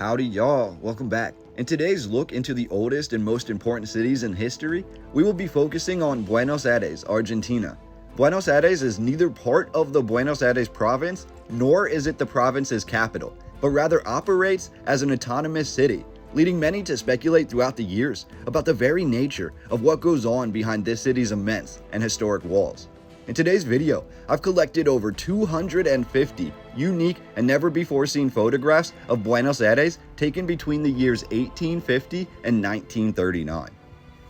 Howdy y'all, welcome back. In today's look into the oldest and most important cities in history, we will be focusing on Buenos Aires, Argentina. Buenos Aires is neither part of the Buenos Aires province, nor is it the province's capital, but rather operates as an autonomous city, leading many to speculate throughout the years about the very nature of what goes on behind this city's immense and historic walls. In today's video, I've collected over 250 unique and never before seen photographs of Buenos Aires taken between the years 1850 and 1939.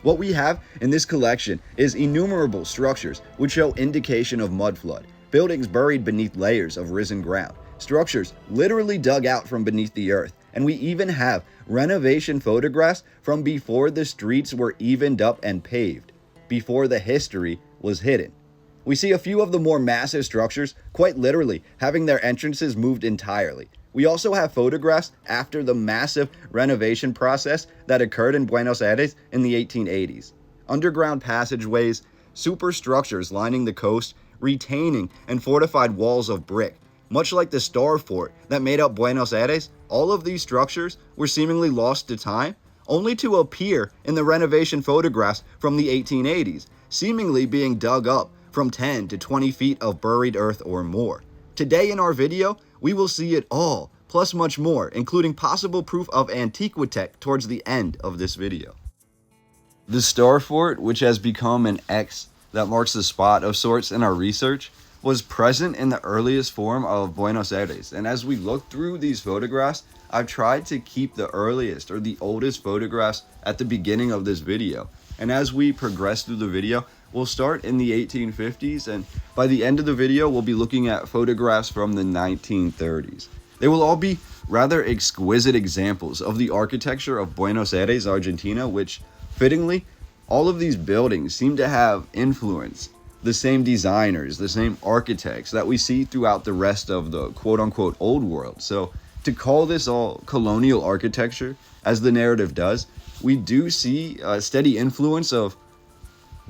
What we have in this collection is innumerable structures which show indication of mud flood, buildings buried beneath layers of risen ground, structures literally dug out from beneath the earth, and we even have renovation photographs from before the streets were evened up and paved, before the history was hidden. We see a few of the more massive structures quite literally having their entrances moved entirely. We also have photographs after the massive renovation process that occurred in Buenos Aires in the 1880s. Underground passageways, superstructures lining the coast, retaining and fortified walls of brick. Much like the Star Fort that made up Buenos Aires, all of these structures were seemingly lost to time, only to appear in the renovation photographs from the 1880s, seemingly being dug up from 10 to 20 feet of buried earth or more. Today in our video, we will see it all, plus much more, including possible proof of antiquitech towards the end of this video. The Star Fort, which has become an X that marks the spot of sorts in our research, was present in the earliest form of Buenos Aires. And as we look through these photographs, I've tried to keep the earliest or the oldest photographs at the beginning of this video. And as we progress through the video, we'll start in the 1850s, and by the end of the video, we'll be looking at photographs from the 1930s. They will all be rather exquisite examples of the architecture of Buenos Aires, Argentina, which, fittingly, all of these buildings seem to have influence the same designers, the same architects that we see throughout the rest of the quote-unquote old world. So to call this all colonial architecture, as the narrative does, we do see a steady influence of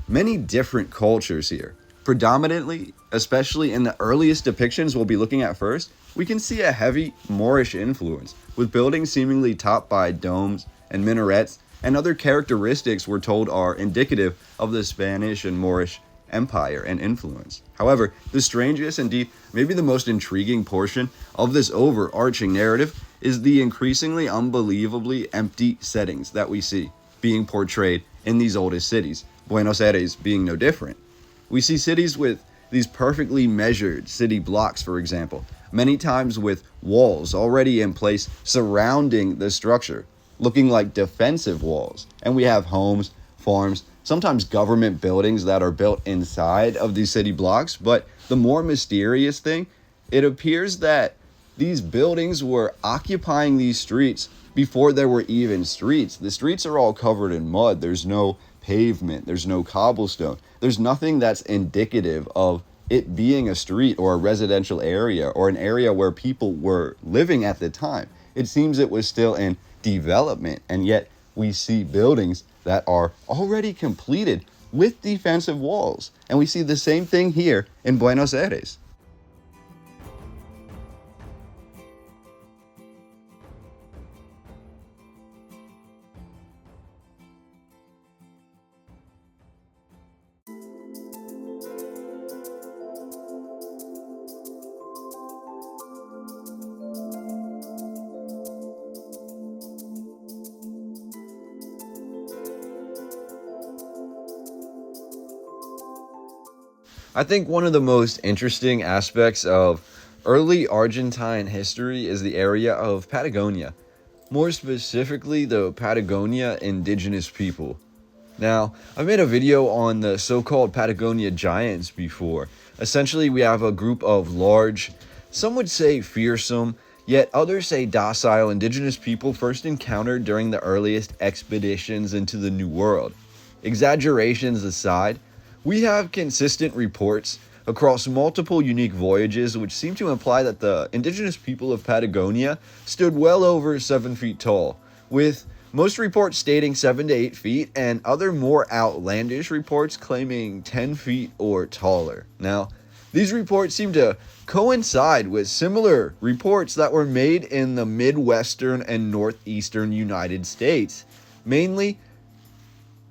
many different cultures here. Predominantly, especially in the earliest depictions we'll be looking at first, we can see a heavy Moorish influence, with buildings seemingly topped by domes and minarets, and other characteristics we're told are indicative of the Spanish and Moorish empire and influence. However, the strangest, indeed maybe the most intriguing portion of this overarching narrative is the increasingly unbelievably empty settings that we see being portrayed in these oldest cities, Buenos Aires being no different. We see cities with these perfectly measured city blocks, for example, many times with walls already in place surrounding the structure, looking like defensive walls. And we have homes, farms, sometimes government buildings that are built inside of these city blocks. But the more mysterious thing, it appears that these buildings were occupying these streets before there were even streets. The streets are all covered in mud. There's no pavement, there's no cobblestone, there's nothing that's indicative of it being a street or a residential area or an area where people were living at the time. It seems it was still in development, and yet we see buildings that are already completed with defensive walls. And we see the same thing here in Buenos Aires. I think one of the most interesting aspects of early Argentine history is the area of Patagonia, more specifically the Patagonia Indigenous people. Now, I've made a video on the so-called Patagonia giants before. Essentially, we have a group of large, some would say fearsome, yet others say docile indigenous people first encountered during the earliest expeditions into the New World. Exaggerations aside, we have consistent reports across multiple unique voyages which seem to imply that the indigenous people of Patagonia stood well over 7 feet tall, with most reports stating 7 to 8 feet and other more outlandish reports claiming 10 feet or taller. Now, These reports seem to coincide with similar reports that were made in the Midwestern and Northeastern United States, mainly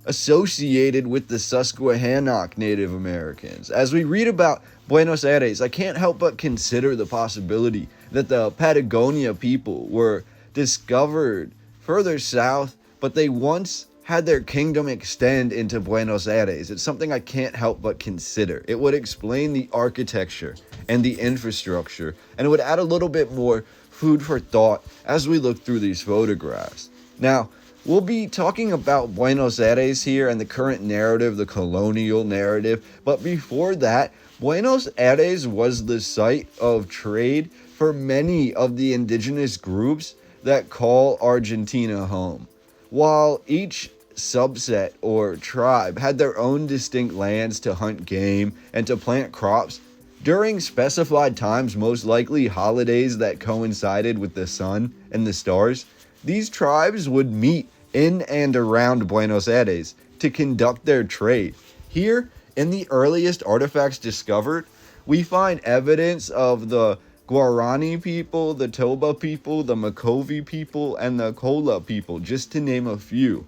associated with the Susquehannock Native Americans. As we read about Buenos Aires, I can't help but consider the possibility that the Patagonia people were discovered further south, but they once had their kingdom extend into Buenos Aires. It's something I can't help but consider. It would explain the architecture and the infrastructure, and it would add a little bit more food for thought as we look through these photographs. Now, we'll be talking about Buenos Aires here and the current narrative, the colonial narrative, but before that, Buenos Aires was the site of trade for many of the indigenous groups that call Argentina home. While each subset or tribe had their own distinct lands to hunt game and to plant crops, during specified times, most likely holidays that coincided with the sun and the stars, these tribes would meet in and around Buenos Aires to conduct their trade. Here, in the earliest artifacts discovered, we find evidence of the Guarani people, the Toba people, the Makovi people, and the Kola people, just to name a few.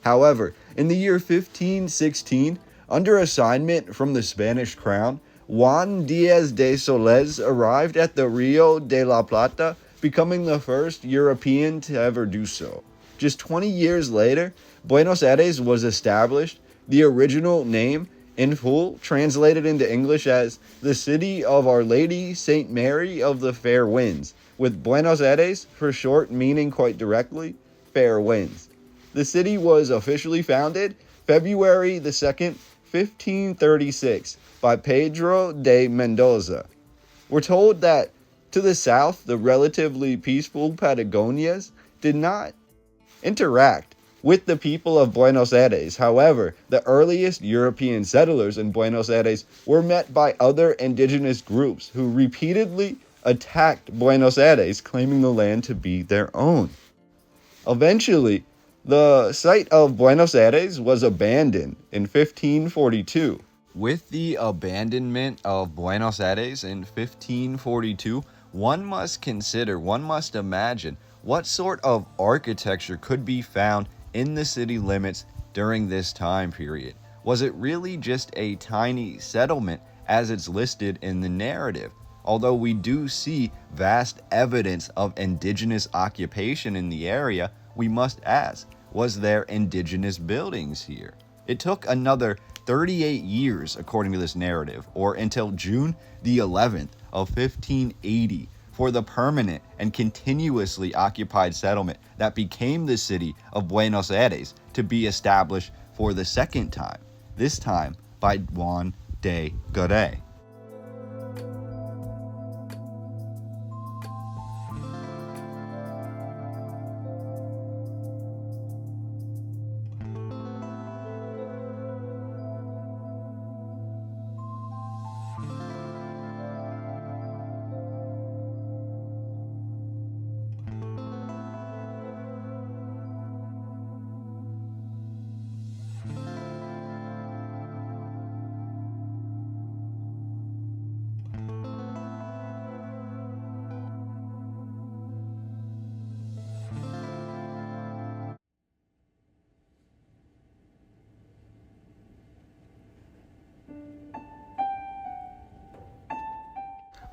However, in the year 1516, under assignment from the Spanish crown, Juan Diaz de Solés arrived at the Rio de la Plata, becoming the first European to ever do so. Just 20 years later, Buenos Aires was established, the original name in full translated into English as the City of Our Lady St. Mary of the Fair Winds, with Buenos Aires for short meaning quite directly, Fair Winds. The city was officially founded February the 2nd, 1536 by Pedro de Mendoza. We're told that to the south, the relatively peaceful Patagonias did not interact with the people of Buenos Aires. However, the earliest European settlers in Buenos Aires were met by other indigenous groups who repeatedly attacked Buenos Aires, claiming the land to be their own. Eventually, the site of Buenos Aires was abandoned in 1542. With the abandonment of Buenos Aires in 1542, one must imagine what sort of architecture could be found in the city limits during this time period. Was it really just a tiny settlement as it's listed in the narrative? Although we do see vast evidence of indigenous occupation in the area, we must ask, was there indigenous buildings here? It took another 38 years, according to this narrative, or until June the 11th of 1580, for the permanent and continuously occupied settlement that became the city of Buenos Aires to be established for the second time, this time by Juan de Garay.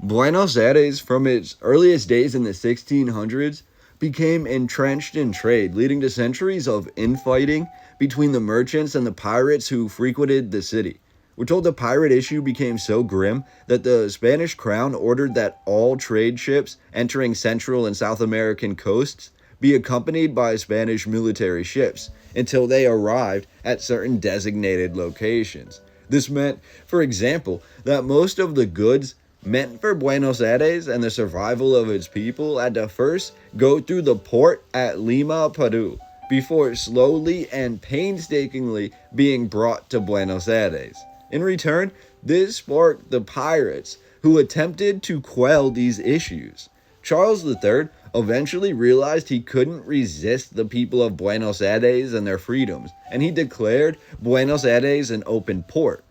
Buenos Aires, from its earliest days in the 1600s, became entrenched in trade, leading to centuries of infighting between the merchants and the pirates who frequented the city. We're told the pirate issue became so grim that the Spanish crown ordered that all trade ships entering Central and South American coasts be accompanied by Spanish military ships until they arrived at certain designated locations. This meant, for example, that most of the goods meant for Buenos Aires and the survival of its people had to first go through the port at Lima, Peru, before slowly and painstakingly being brought to Buenos Aires. In return, this sparked the pirates, who attempted to quell these issues. Charles III eventually realized he couldn't resist the people of Buenos Aires and their freedoms, and he declared Buenos Aires an open port.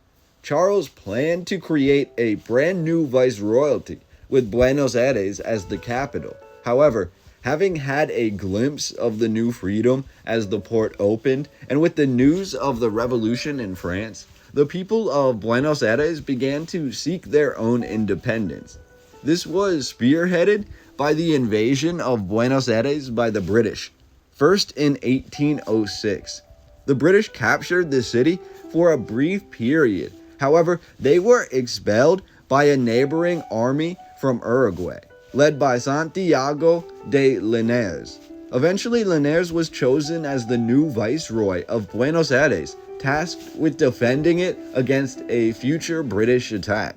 Charles planned to create a brand new viceroyalty with Buenos Aires as the capital. However, having had a glimpse of the new freedom as the port opened, and with the news of the revolution in France, the people of Buenos Aires began to seek their own independence. This was spearheaded by the invasion of Buenos Aires by the British, first in 1806. The British captured the city for a brief period. However, they were expelled by a neighboring army from Uruguay, led by Santiago de Linares. Eventually, Linares was chosen as the new viceroy of Buenos Aires, tasked with defending it against a future British attack.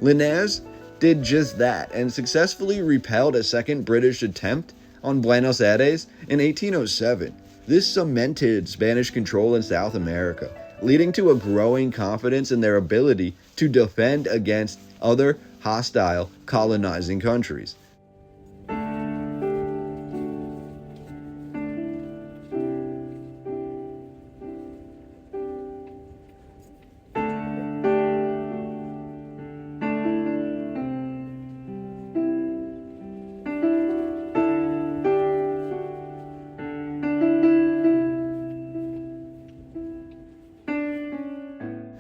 Linares did just that and successfully repelled a second British attempt on Buenos Aires in 1807. This cemented Spanish control in South America, leading to a growing confidence in their ability to defend against other hostile colonizing countries.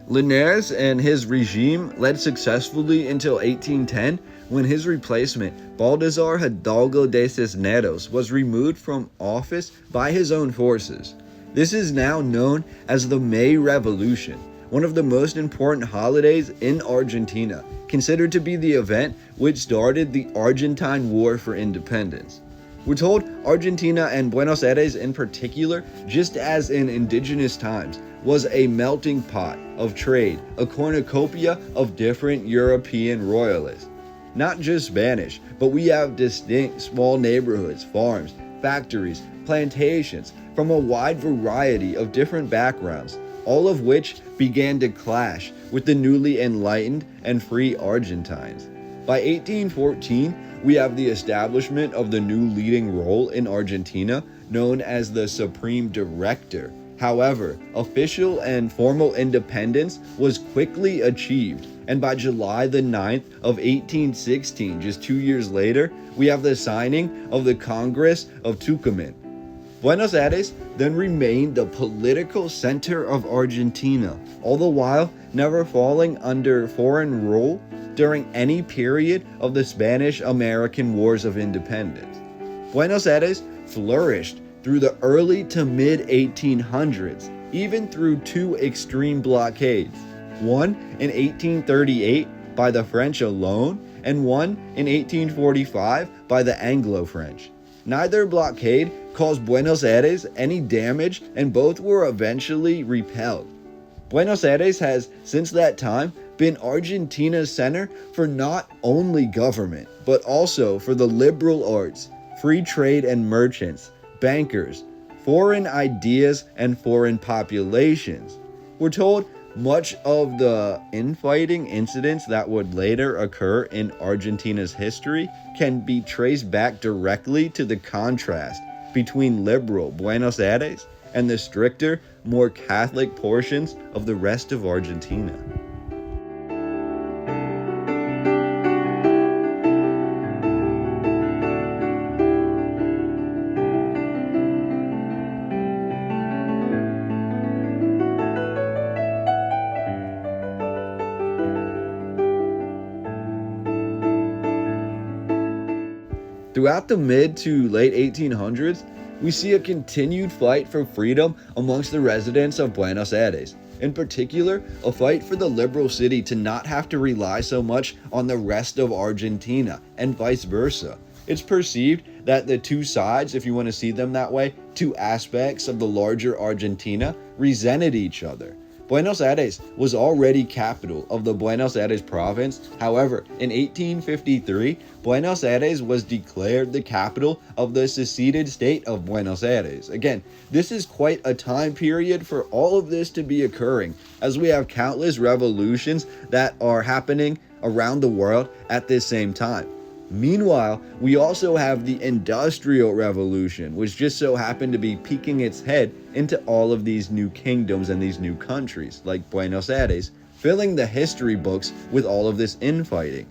Linares and his regime led successfully until 1810, when his replacement, Baltasar Hidalgo de Cisneros, was removed from office by his own forces. This is now known as the May Revolution, one of the most important holidays in Argentina, considered to be the event which started the Argentine War for Independence. We're told Argentina and Buenos Aires in particular, just as in indigenous times, was a melting pot of trade, a cornucopia of different European royalists. Not just Spanish, but we have distinct small neighborhoods, farms, factories, plantations from a wide variety of different backgrounds, all of which began to clash with the newly enlightened and free Argentines. By 1814, we have the establishment of the new leading role in Argentina, known as the Supreme Director. However, official and formal independence was quickly achieved, and by July the 9th of 1816, just 2 years later, we have the signing of the Congress of Tucumán. Buenos Aires then remained the political center of Argentina, all the while never falling under foreign rule during any period of the Spanish-American Wars of Independence. Buenos Aires flourished through the early to mid-1800s, even through two extreme blockades, one in 1838 by the French alone, and one in 1845 by the Anglo-French. Neither blockade caused Buenos Aires any damage, and both were eventually repelled. Buenos Aires has, since that time, been Argentina's center for not only government, but also for the liberal arts, free trade and merchants, bankers, foreign ideas, and foreign populations. We're told much of the infighting incidents that would later occur in Argentina's history can be traced back directly to the contrast between liberal Buenos Aires and the stricter, more Catholic portions of the rest of Argentina. Throughout the mid to late 1800s, we see a continued fight for freedom amongst the residents of Buenos Aires. In particular, a fight for the liberal city to not have to rely so much on the rest of Argentina, and vice versa. It's perceived that the two sides, if you want to see them that way, two aspects of the larger Argentina, resented each other. Buenos Aires was already capital of the Buenos Aires province. However, in 1853, Buenos Aires was declared the capital of the seceded state of Buenos Aires. Again, this is quite a time period for all of this to be occurring, as we have countless revolutions that are happening around the world at this same time. Meanwhile, we also have the Industrial Revolution, which just so happened to be peeking its head into all of these new kingdoms and these new countries, like Buenos Aires, filling the history books with all of this infighting.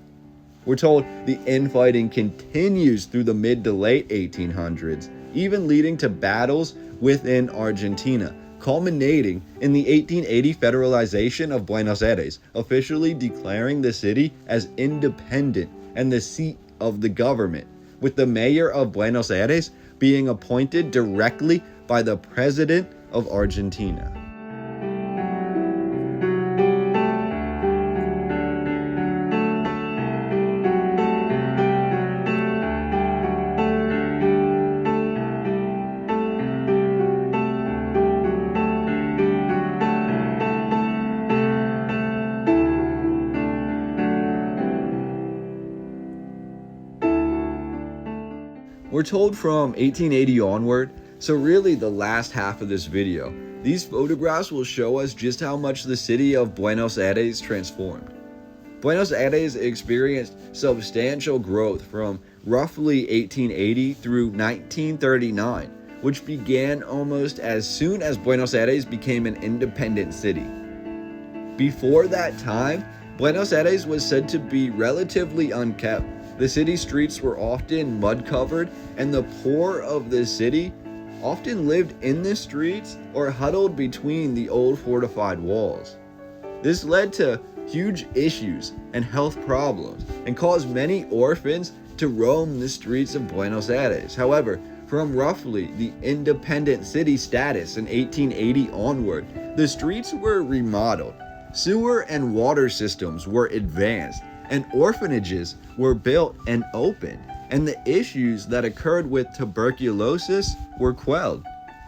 We're told the infighting continues through the mid to late 1800s, even leading to battles within Argentina, culminating in the 1880 federalization of Buenos Aires, officially declaring the city as independent and the seat of the government, with the mayor of Buenos Aires being appointed directly by the president of Argentina. We're told from 1880 onward, so really the last half of this video, these photographs will show us just how much the city of Buenos Aires transformed. Buenos Aires experienced substantial growth from roughly 1880 through 1939, which began almost as soon as Buenos Aires became an independent city. Before that time, Buenos Aires was said to be relatively unkept. The city streets were often mud-covered, and the poor of the city often lived in the streets or huddled between the old fortified walls. This led to huge issues and health problems and caused many orphans to roam the streets of Buenos Aires. However, from roughly the independent city status in 1880 onward, the streets were remodeled, sewer and water systems were advanced, and orphanages were built and opened, and the issues that occurred with tuberculosis were quelled.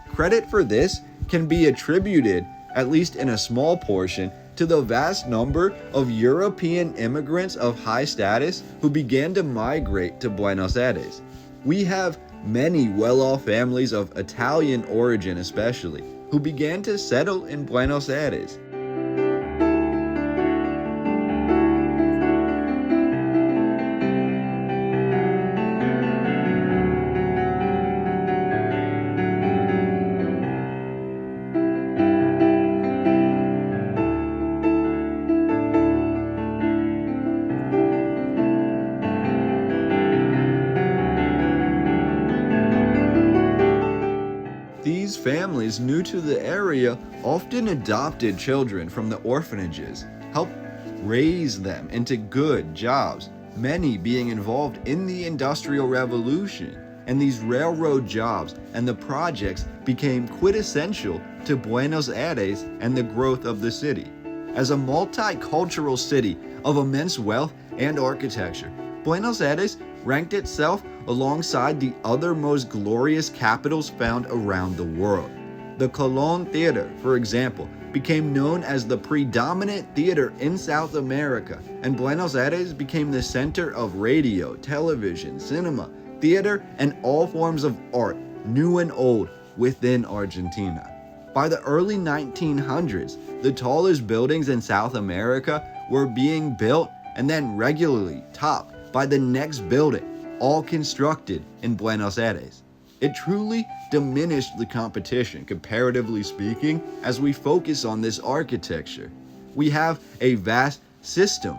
Credit for this can be attributed, at least in a small portion, to the vast number of European immigrants of high status who began to migrate to Buenos Aires. We have many well-off families of Italian origin especially, who began to settle in Buenos Aires. These families new to the area often adopted children from the orphanages, helped raise them into good jobs, many being involved in the Industrial Revolution, and these railroad jobs and the projects became quintessential to Buenos Aires and the growth of the city. As a multicultural city of immense wealth and architecture, Buenos Aires ranked itself alongside the other most glorious capitals found around the world. The Colón Theater, for example, became known as the predominant theater in South America, and Buenos Aires became the center of radio, television, cinema, theater, and all forms of art, new and old, within Argentina. By the early 1900s, the tallest buildings in South America were being built and then regularly topped by the next building, all constructed in Buenos Aires. It truly diminished the competition, comparatively speaking, as we focus on this architecture. We have a vast system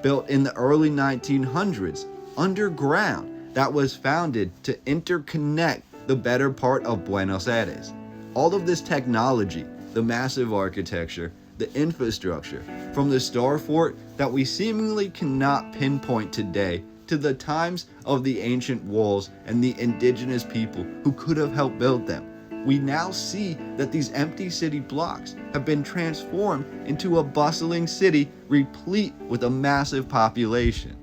built in the early 1900s underground that was founded to interconnect the better part of Buenos Aires. All of this technology, the massive architecture, the infrastructure, from the Star Fort that we seemingly cannot pinpoint today to the times of the ancient walls and the indigenous people who could have helped build them. We now see that these empty city blocks have been transformed into a bustling city replete with a massive population.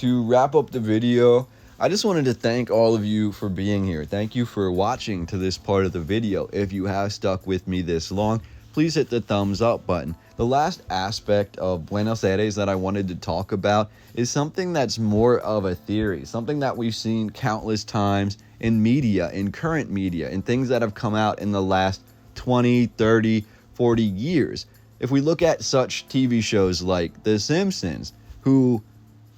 To wrap up the video, I just wanted to thank all of you for being here. Thank you for watching to this part of the video. If you have stuck with me this long, please hit the thumbs up button. The last aspect of Buenos Aires that I wanted to talk about is something that's more of a theory, something that we've seen countless times in media, in current media, in things that have come out in the last 20, 30, 40 years. If we look at such TV shows like The Simpsons, who,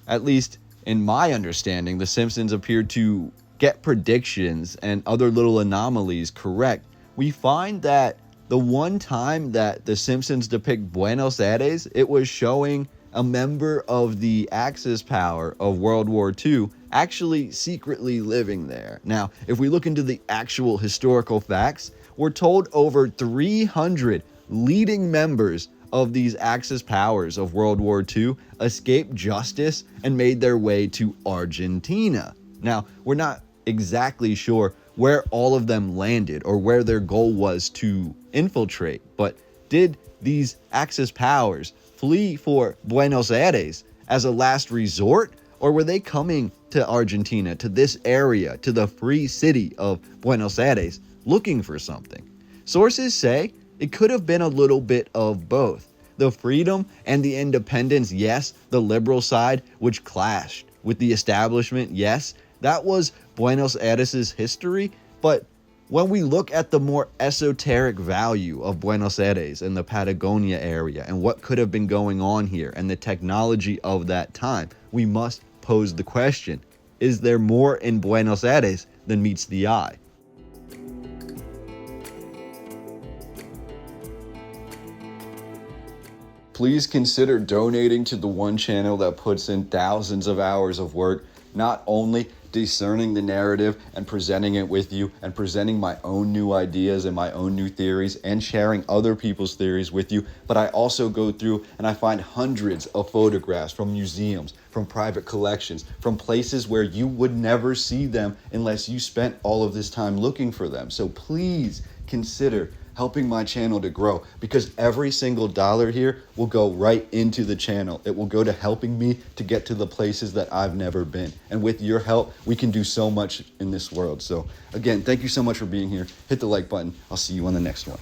at least in my understanding, The Simpsons appeared to get predictions and other little anomalies correct, we find that the one time that The Simpsons depict Buenos Aires, it was showing a member of the Axis power of World War II actually secretly living there. Now, if we look into the actual historical facts, we're told over 300 leading members of these Axis powers of World War II escaped justice and made their way to Argentina. Now, we're not exactly sure where all of them landed or where their goal was to infiltrate, but did these Axis powers flee for Buenos Aires as a last resort, or were they coming to Argentina, to this area, to the free city of Buenos Aires, looking for something? Sources say it could have been a little bit of both. The freedom and the independence, yes. The liberal side, which clashed with the establishment, yes. That was Buenos Aires' history. But when we look at the more esoteric value of Buenos Aires and the Patagonia area and what could have been going on here and the technology of that time, we must pose the question, is there more in Buenos Aires than meets the eye? Please consider donating to the one channel that puts in thousands of hours of work, not only discerning the narrative and presenting it with you and presenting my own new ideas and my own new theories and sharing other people's theories with you, but I also go through and I find hundreds of photographs from museums, from private collections, from places where you would never see them unless you spent all of this time looking for them. So please consider helping my channel to grow, because every single dollar here will go right into the channel. It will go to helping me to get to the places that I've never been. And with your help, we can do so much in this world. So again, thank you so much for being here. Hit the like button. I'll see you on the next one.